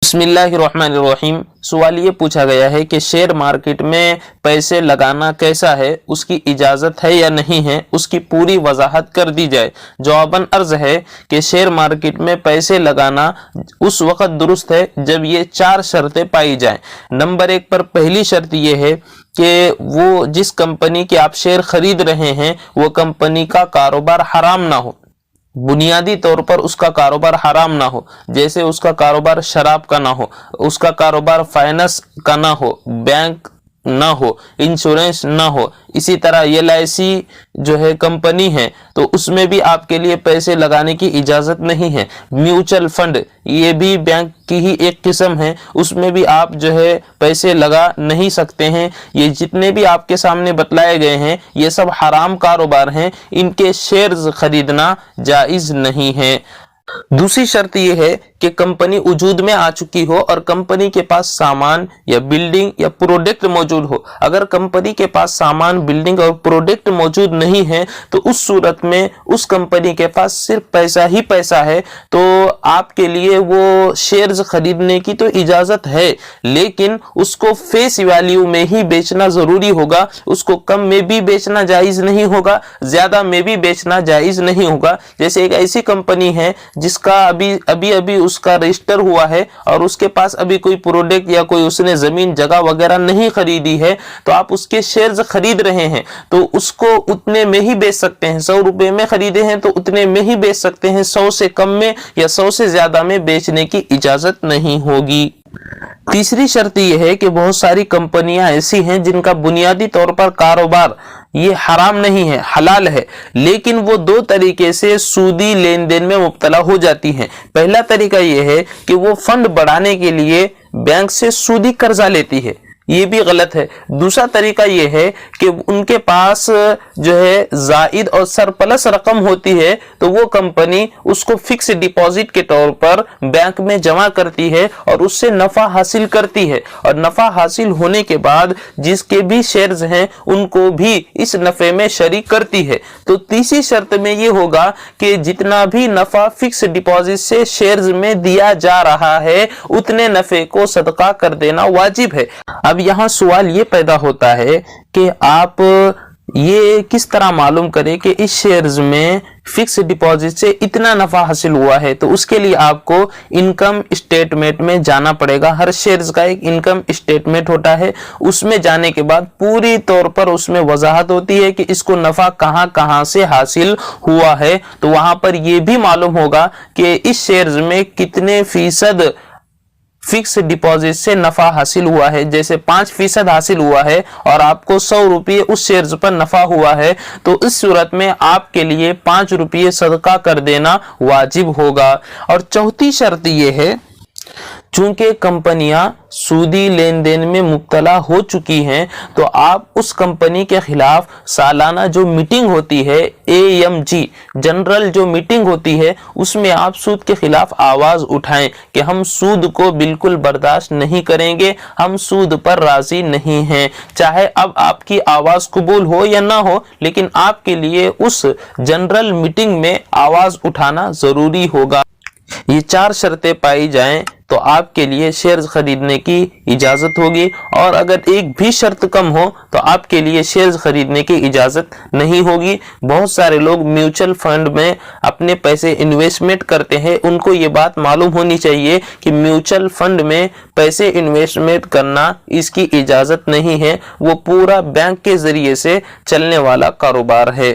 बिस्मिल्लाहिर्रहमानिर्रहीम। सवाल ये पूछा गया है कि शेयर मार्केट में पैसे लगाना कैसा है, उसकी इजाज़त है या नहीं है, उसकी पूरी वजाहत कर दी जाए। जवाबन अर्ज है कि शेयर मार्केट में पैसे लगाना उस वक़्त दुरुस्त है जब ये 4 शर्तें पाई जाएं। नंबर 1 पर पहली शर्त ये है कि वो जिस कंपनी के आप शेयर खरीद रहे हैं वो कंपनी का कारोबार हराम ना हो, बुनियादी तौर पर उसका कारोबार हराम ना हो। जैसे उसका कारोबार शराब का ना हो, उसका कारोबार फाइनेंस का ना हो, बैंक ना हो, इंश्योरेंस ना हो। इसी तरह LIC जो है कंपनी है तो उसमें भी आपके लिए पैसे लगाने की इजाज़त नहीं है। म्यूचुअल फंड ये भी बैंक की ही एक किस्म है, उसमें भी आप जो है पैसे लगा नहीं सकते हैं। ये जितने भी आपके सामने बतलाए गए हैं ये सब हराम कारोबार हैं, इनके शेयर्स खरीदना जायज़ नहीं है। दूसरी शर्त यह है कि कंपनी वजूद में आ चुकी हो और कंपनी के पास सामान या बिल्डिंग या प्रोडक्ट मौजूद हो। अगर कंपनी के पास सामान, बिल्डिंग और प्रोडक्ट मौजूद नहीं है तो उस सूरत में उस कंपनी के पास सिर्फ पैसा ही पैसा है, तो आपके लिए वो शेयर्स खरीदने की तो इजाजत है, लेकिन उसको फेस वैल्यू में ही बेचना जरूरी होगा। उसको कम में भी बेचना जायज नहीं होगा, ज्यादा में भी बेचना जायज नहीं होगा। जैसे एक ऐसी कंपनी है जिसका अभी उसका रजिस्टर हुआ है और उसके पास अभी कोई प्रोडक्ट या कोई उसने जमीन जगह वगैरह नहीं खरीदी है, तो आप उसके शेयर्स खरीद रहे हैं तो उसको उतने में ही बेच सकते हैं। 100 रुपए में खरीदे हैं तो उतने में ही बेच सकते हैं, 100 से कम में या 100 से ज्यादा में बेचने की इजाजत नहीं होगी। तीसरी शर्त यह है कि बहुत सारी कंपनियां ऐसी हैं जिनका बुनियादी तौर पर कारोबार ये हराम नहीं है, हलाल है, लेकिन वो 2 तरीके से सूदी लेन देन में मुब्तला हो जाती हैं। पहला तरीका यह है कि वो फंड बढ़ाने के लिए बैंक से सूदी कर्जा लेती है, ये भी गलत है। दूसरा तरीका यह है कि उनके पास जो है जायद और सरप्लस रकम होती है तो वो कंपनी उसको फिक्स डिपॉजिट के तौर पर बैंक में जमा करती है और उससे नफा हासिल करती है, और नफा हासिल होने के बाद जिसके भी शेयर्स हैं उनको भी इस नफे में शरीक करती है। तो तीसरी शर्त में ये होगा कि जितना भी नफा फिक्स डिपॉजिट से शेयर्स में दिया जा रहा है उतने नफे को सदका कर देना वाजिब है। अब यहाँ सवाल ये पैदा होता है कि आप ये किस तरह मालूम करें कि इस शेयर्स में फिक्स डिपॉजिट से इतना नफा हासिल हुआ है। तो उसके लिए आपको इनकम स्टेटमेंट में जाना पड़ेगा। हर शेयर्स का एक इनकम स्टेटमेंट होता है, उसमें जाने के बाद पूरी तौर पर उसमें वजाहत होती है कि इसको नफा कहां से हासिल हुआ है। तो वहां पर यह भी मालूम होगा कि इस शेयर्स में कितने फीसद फिक्स डिपॉजिट से नफा हासिल हुआ है। जैसे 5% हासिल हुआ है और आपको 100 रुपये उस शेयर्स पर नफा हुआ है, तो इस सूरत में आपके लिए 5 रुपये सदका कर देना वाजिब होगा। और चौथी शर्त यह है, चूंकि कंपनियां सूदी लेन देन में मुब्तला हो चुकी हैं तो आप उस कंपनी के खिलाफ सालाना जो मीटिंग होती है, AMG जनरल जो मीटिंग होती है, उसमें आप सूद के खिलाफ आवाज उठाएं कि हम सूद को बिल्कुल बर्दाश्त नहीं करेंगे, हम सूद पर राजी नहीं हैं। चाहे अब आपकी आवाज कबूल हो या ना हो, लेकिन आपके लिए उस जनरल मीटिंग में आवाज उठाना जरूरी होगा। ये 4 शर्तें पाई जाएं तो आपके लिए शेयर्स खरीदने की इजाजत होगी, और अगर एक भी शर्त कम हो तो आपके लिए शेयर्स खरीदने की इजाजत नहीं होगी। बहुत सारे लोग म्यूचुअल फंड में अपने पैसे इन्वेस्टमेंट करते हैं, उनको ये बात मालूम होनी चाहिए कि म्यूचुअल फंड में पैसे इन्वेस्टमेंट करना इसकी इजाजत नहीं है, वो पूरा बैंक के जरिए से चलने वाला कारोबार है।